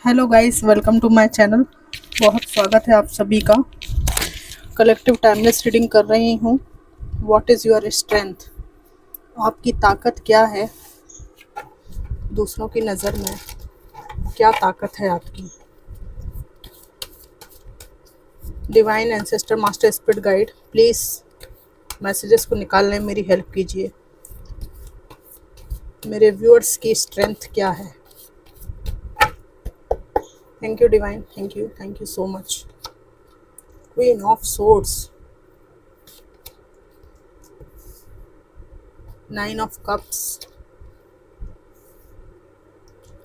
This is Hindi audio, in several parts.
Hello guys, welcome to my channel. बहुत स्वागत है आप सभी का। कलेक्टिव टाइमलेस रीडिंग कर रही हूँ। What is your strength? आपकी ताकत क्या है? दूसरों की नज़र में क्या ताकत है आपकी? Divine ancestor master spirit guide, please messages को निकालने में मेरी हेल्प कीजिए। मेरे व्यूअर्स की स्ट्रेंथ क्या है? Thank you divine, thank you so much. Queen of swords, 9 of cups,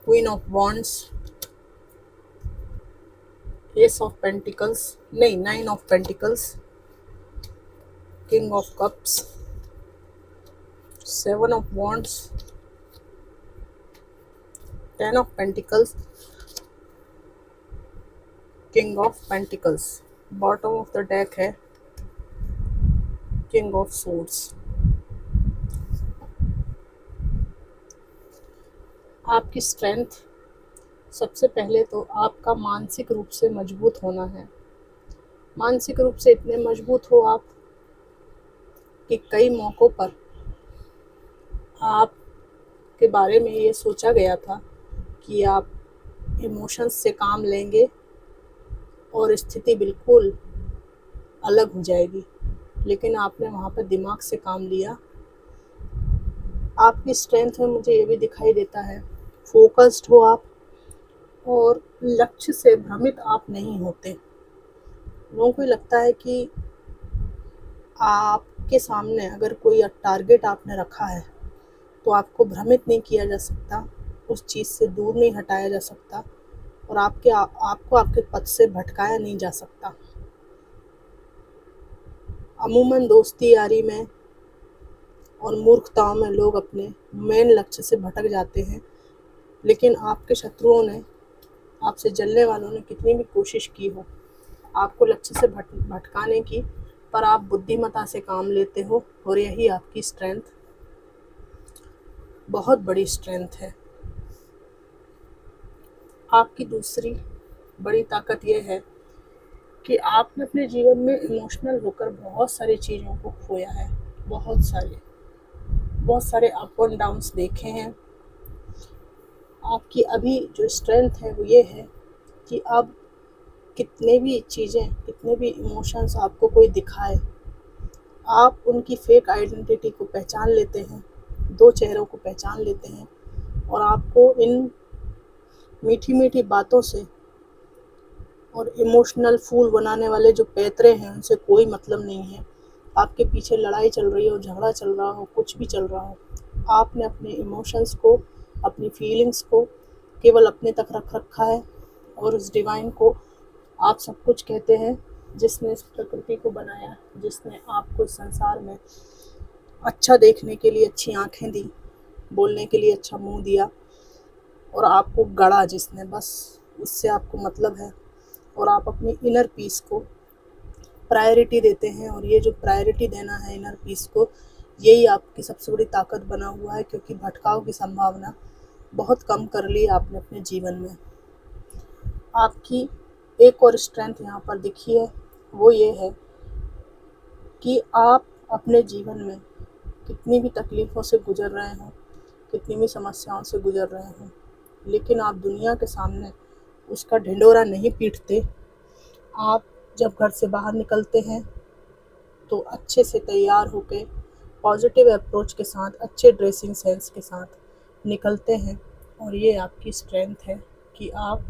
queen of wands, S of pentacles, नहीं 9 of pentacles, king of cups, 7 of wands, 10 of pentacles, king of pentacles. Bottom of the deck है किंग ऑफ सोर्ड्स। आपकी स्ट्रेंथ, सबसे पहले तो आपका मानसिक रूप से मजबूत होना है। मानसिक रूप से इतने मजबूत हो आप कि कई मौक़ों पर आपके बारे में ये सोचा गया था कि आप इमोशंस से काम लेंगे और स्थिति बिल्कुल अलग हो जाएगी, लेकिन आपने वहाँ पर दिमाग से काम लिया। आपकी स्ट्रेंथ में मुझे ये भी दिखाई देता है, फोकस्ड हो आप और लक्ष्य से भ्रमित आप नहीं होते। लोगों को लगता है कि आपके सामने अगर कोई टारगेट आपने रखा है तो आपको भ्रमित नहीं किया जा सकता, उस चीज़ से दूर नहीं हटाया जा सकता और आपको आपके पथ से भटकाया नहीं जा सकता। अमूमन दोस्ती यारी में और मूर्खताओं में लोग अपने मेन लक्ष्य से भटक जाते हैं, लेकिन आपके शत्रुओं ने, आपसे जलने वालों ने कितनी भी कोशिश की हो आपको लक्ष्य से भटकाने की, पर आप बुद्धिमत्ता से काम लेते हो और यही आपकी स्ट्रेंथ, बहुत बड़ी स्ट्रेंथ है। आपकी दूसरी बड़ी ताकत ये है कि आपने अपने जीवन में इमोशनल होकर बहुत सारी चीज़ों को खोया है, बहुत सारे अप एंड डाउन्स देखे हैं। आपकी अभी जो स्ट्रेंथ है वो ये है कि अब कितने भी चीज़ें, कितने भी इमोशंस आपको कोई दिखाए, आप उनकी फेक आइडेंटिटी को पहचान लेते हैं, दो चेहरों को पहचान लेते हैं और आपको इन मीठी मीठी बातों से और इमोशनल फूल बनाने वाले जो पैतरे हैं उनसे कोई मतलब नहीं है। आपके पीछे लड़ाई चल रही हो, झगड़ा चल रहा हो, कुछ भी चल रहा हो, आपने अपने इमोशंस को, अपनी फीलिंग्स को केवल अपने तक रख रखा है और उस डिवाइन को आप सब कुछ कहते हैं, जिसने इस प्रकृति को बनाया, जिसने आपको संसार में अच्छा देखने के लिए अच्छी आँखें दी, बोलने के लिए अच्छा मुंह दिया और आपको गढ़ा जिसने, बस उससे आपको मतलब है और आप अपनी इनर पीस को प्रायोरिटी देते हैं। और ये जो प्रायोरिटी देना है इनर पीस को, यही आपकी सबसे बड़ी ताकत बना हुआ है, क्योंकि भटकाव की संभावना बहुत कम कर ली आपने अपने जीवन में। आपकी एक और स्ट्रेंथ यहाँ पर दिखी है, वो ये है कि आप अपने जीवन में कितनी भी तकलीफ़ों से गुजर रहे हों, कितनी भी समस्याओं से गुजर रहे हों, लेकिन आप दुनिया के सामने उसका ढिंढोरा नहीं पीटते। आप जब घर से बाहर निकलते हैं तो अच्छे से तैयार होकर, पॉजिटिव अप्रोच के साथ, अच्छे ड्रेसिंग सेंस के साथ निकलते हैं और ये आपकी स्ट्रेंथ है कि आप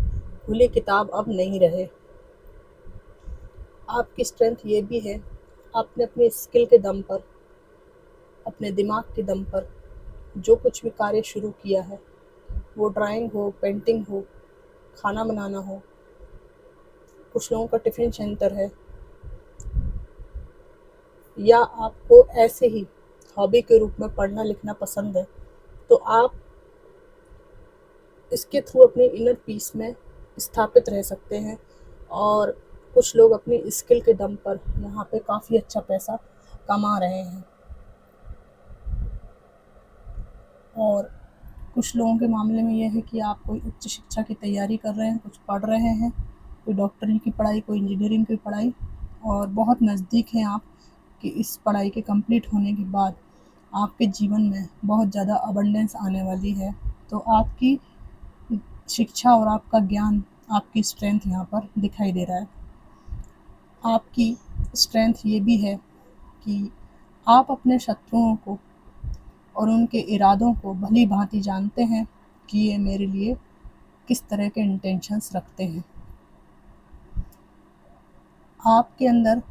खुली किताब अब नहीं रहे। आपकी स्ट्रेंथ ये भी है, आपने अपने स्किल के दम पर, अपने दिमाग के दम पर जो कुछ भी कार्य शुरू किया है, वो ड्राइंग हो, पेंटिंग हो, खाना बनाना हो, कुछ लोगों का टिफ़िन सेंटर है, या आपको ऐसे ही हॉबी के रूप में पढ़ना लिखना पसंद है, तो आप इसके थ्रू अपनी इनर पीस में स्थापित रह सकते हैं। और कुछ लोग अपनी स्किल के दम पर यहाँ पे काफ़ी अच्छा पैसा कमा रहे हैं। और कुछ लोगों के मामले में यह है कि आप कोई उच्च शिक्षा की तैयारी कर रहे हैं, कुछ पढ़ रहे हैं, कोई डॉक्टरी की पढ़ाई, कोई इंजीनियरिंग की पढ़ाई, और बहुत नज़दीक हैं आप कि इस पढ़ाई के कंप्लीट होने के बाद आपके जीवन में बहुत ज़्यादा अबंडेंस आने वाली है। तो आपकी शिक्षा और आपका ज्ञान, आपकी स्ट्रेंथ यहाँ पर दिखाई दे रहा है। आपकी स्ट्रेंथ ये भी है कि आप अपने शत्रुओं को और उनके इरादों को भली भांति जानते हैं कि ये मेरे लिए किस तरह के इंटेंशंस रखते हैं। आपके अंदर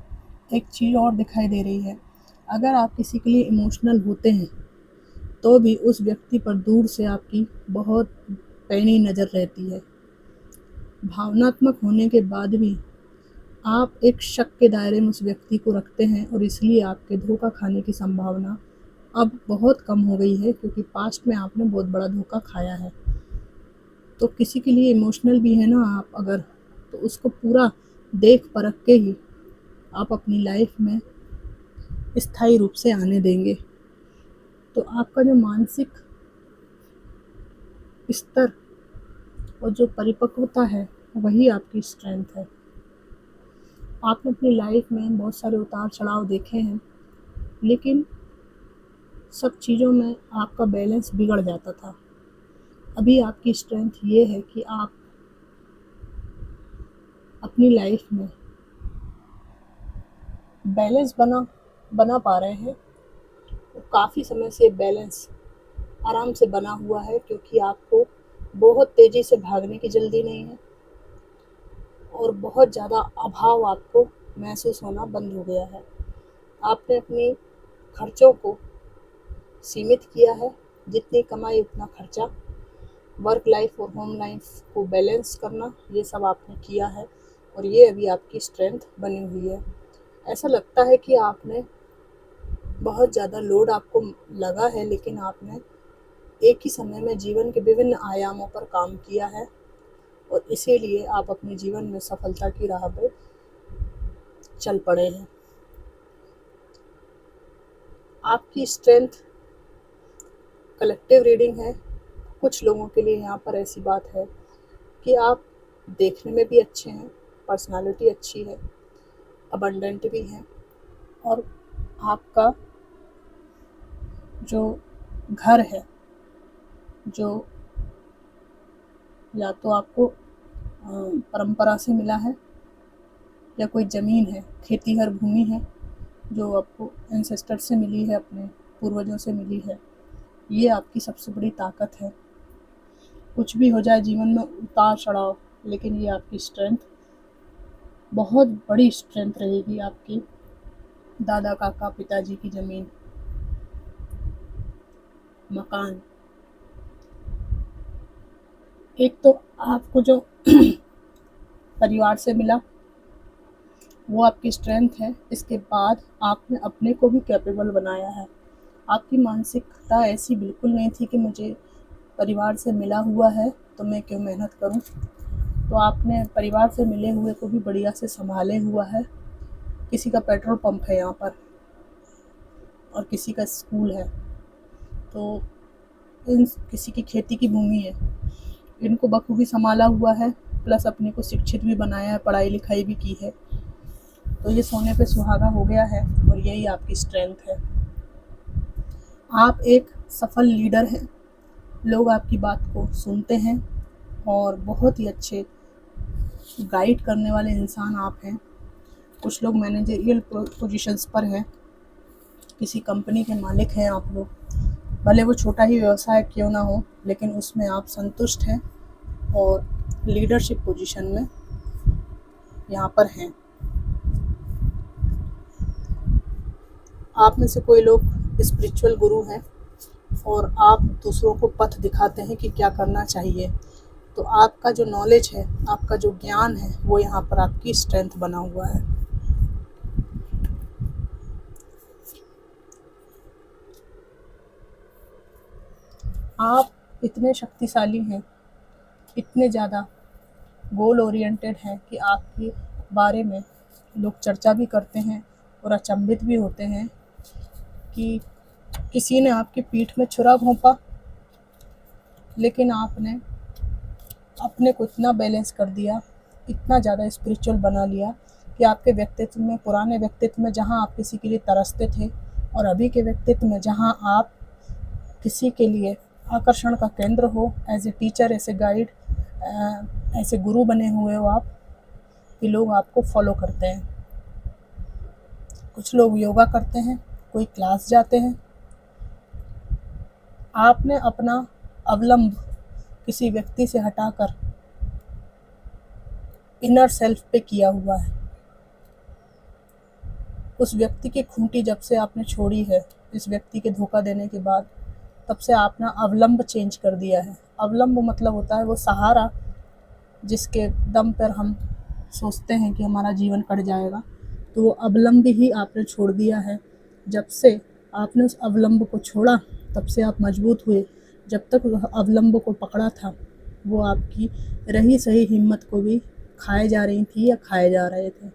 एक चीज़ और दिखाई दे रही है, अगर आप किसी के लिए इमोशनल होते हैं तो भी उस व्यक्ति पर दूर से आपकी बहुत पैनी नज़र रहती है। भावनात्मक होने के बाद भी आप एक शक के दायरे में उस व्यक्ति को रखते हैं और इसलिए आपके धोखा खाने की संभावना अब बहुत कम हो गई है, क्योंकि पास्ट में आपने बहुत बड़ा धोखा खाया है। तो किसी के लिए इमोशनल भी है ना आप अगर, तो उसको पूरा देख परख के ही आप अपनी लाइफ में स्थायी रूप से आने देंगे। तो आपका जो मानसिक स्तर और जो परिपक्वता है वही आपकी स्ट्रेंथ है। आपने अपनी लाइफ में बहुत सारे उतार चढ़ाव देखे हैं, लेकिन सब चीज़ों में आपका बैलेंस बिगड़ जाता था। अभी आपकी स्ट्रेंथ ये है कि आप अपनी लाइफ में बैलेंस बना पा रहे हैं। तो काफ़ी समय से बैलेंस आराम से बना हुआ है, क्योंकि आपको बहुत तेज़ी से भागने की जल्दी नहीं है और बहुत ज़्यादा अभाव आपको महसूस होना बंद हो गया है। आपने अपने खर्चों को सीमित किया है, जितनी कमाई उतना खर्चा, वर्क लाइफ और होम लाइफ को बैलेंस करना, ये सब आपने किया है और ये अभी आपकी स्ट्रेंथ बनी हुई है। ऐसा लगता है कि आपने बहुत ज़्यादा लोड आपको लगा है, लेकिन आपने एक ही समय में जीवन के विभिन्न आयामों पर काम किया है और इसीलिए आप अपने जीवन में सफलता की राह पर चल पड़े हैं। आपकी स्ट्रेंथ कलेक्टिव रीडिंग है। कुछ लोगों के लिए यहाँ पर ऐसी बात है कि आप देखने में भी अच्छे हैं, पर्सनालिटी अच्छी है, अबंडेंट भी हैं, और आपका जो घर है, जो या तो आपको परंपरा से मिला है या कोई ज़मीन है, खेतीहर भूमि है जो आपको एंसेस्टर से मिली है, अपने पूर्वजों से मिली है, ये आपकी सबसे बड़ी ताकत है। कुछ भी हो जाए जीवन में उतार चढ़ाव, लेकिन ये आपकी स्ट्रेंथ, बहुत बड़ी स्ट्रेंथ रहेगी आपकी। दादा काका पिताजी की ज़मीन, मकान, एक तो आपको जो परिवार से मिला वो आपकी स्ट्रेंथ है। इसके बाद आपने अपने को भी कैपेबल बनाया है। आपकी मानसिकता ऐसी बिल्कुल नहीं थी कि मुझे परिवार से मिला हुआ है तो मैं क्यों मेहनत करूं। तो आपने परिवार से मिले हुए को भी बढ़िया से संभाले हुआ है। किसी का पेट्रोल पंप है यहाँ पर और किसी का स्कूल है, तो किसी की खेती की भूमि है, इनको बखूबी संभाला हुआ है, प्लस अपने को शिक्षित भी बनाया है, पढ़ाई लिखाई भी की है। तो ये सोने पे सुहागा हो गया है और यही आपकी स्ट्रेंथ है। आप एक सफल लीडर हैं, लोग आपकी बात को सुनते हैं और बहुत ही अच्छे गाइड करने वाले इंसान आप हैं। कुछ लोग मैनेजरियल पोजीशंस पर हैं, किसी कंपनी के मालिक हैं आप लोग, भले वो छोटा ही व्यवसाय क्यों ना हो, लेकिन उसमें आप संतुष्ट हैं और लीडरशिप पोजीशन में यहाँ पर हैं। आप में से कोई लोग स्पिरिचुअल गुरु हैं और आप दूसरों को पथ दिखाते हैं कि क्या करना चाहिए। तो आपका जो नॉलेज है, आपका जो ज्ञान है, वो यहाँ पर आपकी स्ट्रेंथ बना हुआ है। आप इतने शक्तिशाली हैं, इतने ज़्यादा गोल ओरिएंटेड हैं कि आपके बारे में लोग चर्चा भी करते हैं और अचंभित भी होते हैं कि किसी ने आपकी पीठ में छुरा घोंपा लेकिन आपने अपने को इतना बैलेंस कर दिया, इतना ज़्यादा स्पिरिचुअल बना लिया कि आपके व्यक्तित्व में, पुराने व्यक्तित्व में जहाँ आप किसी के लिए तरसते थे और अभी के व्यक्तित्व में जहाँ आप किसी के लिए आकर्षण का केंद्र हो, as a teacher, as a guide, ऐसे गुरु बने हुए हो आप कि लोग आपको फॉलो करते हैं। कुछ लोग योगा करते हैं, कोई क्लास जाते हैं। आपने अपना अवलंब किसी व्यक्ति से हटाकर इनर सेल्फ पे किया हुआ है। उस व्यक्ति की खूंटी जब से आपने छोड़ी है, इस व्यक्ति के धोखा देने के बाद, तब से आपने अवलंब चेंज कर दिया है। अवलंब मतलब होता है वो सहारा जिसके दम पर हम सोचते हैं कि हमारा जीवन कट जाएगा, तो वो अवलंब ही आपने छोड़ दिया है। जब से आपने उस अवलंब को छोड़ा तब से आप मजबूत हुए। जब तक वह अवलंब को पकड़ा था वो आपकी रही सही हिम्मत को भी खाए जा रही थी या खाए जा रहे थे।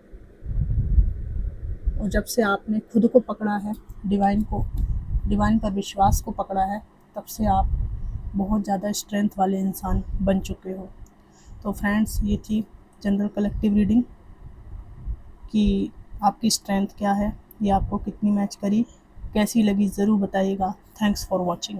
और जब से आपने खुद को पकड़ा है, डिवाइन पर विश्वास को पकड़ा है, तब से आप बहुत ज़्यादा स्ट्रेंथ वाले इंसान बन चुके हो। तो फ्रेंड्स, ये थी जनरल कलेक्टिव रीडिंग कि आपकी स्ट्रेंथ क्या है, ये आपको कितनी मैच करी, कैसी लगी ज़रूर बताइएगा। Thanks for watching.